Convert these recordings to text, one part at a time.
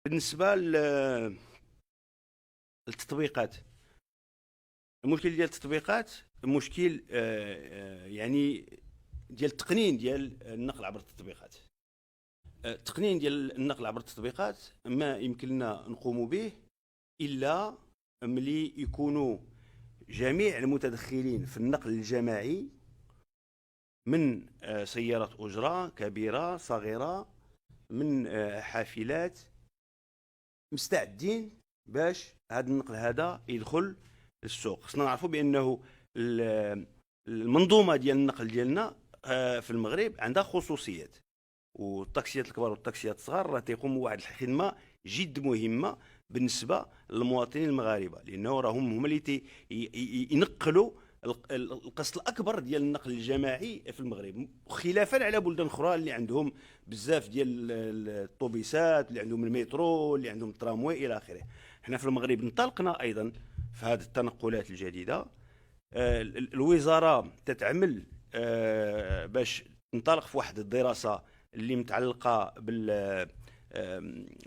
بالنسبه للتطبيقات، المشكل ديال التطبيقات مشكل يعني ديال التقنين ديال النقل عبر التطبيقات. التقنين ديال النقل عبر التطبيقات ما يمكن لنا نقوم به الا ملي يكونوا جميع المتدخلين في النقل الجماعي من سيارات أجرة كبيرة صغيرة، من حافلات، مستعدين باش هذا النقل هذا يدخل للسوق. خصنا نعرفوا بانه المنظومه ديال النقل ديالنا في المغرب عندها خصوصيات، والتاكسيات الكبار والتاكسيات الصغار راه تيقوموا بواحد الخدمه جد مهمه بالنسبه للمواطنين المغاربه، لانه راهم هما اللي ينقلوا القسط الاكبر ديال النقل الجماعي في المغرب، خلافا على بلدان اخرى اللي عندهم بزاف ديال الطوبيسات، اللي عندهم المترو، اللي عندهم الترامواي الى اخره. حنا في المغرب انطلقنا ايضا في هذه التنقلات الجديده. الوزاره تتعمل باش تنطلق في واحد الدراسه اللي متعلقه بال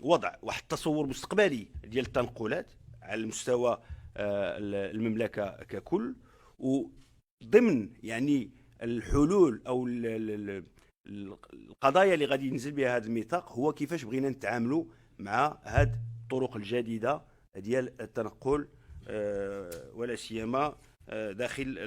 وضع واحد التصور مستقبلي ديال التنقلات على مستوى المملكه ككل، وضمن يعني الحلول او القضايا اللي غادي ينزل بها هذا الميثاق هو كيفاش بغينا نتعاملوا مع هذه الطرق الجديده ديال التنقل، ولا سيما داخل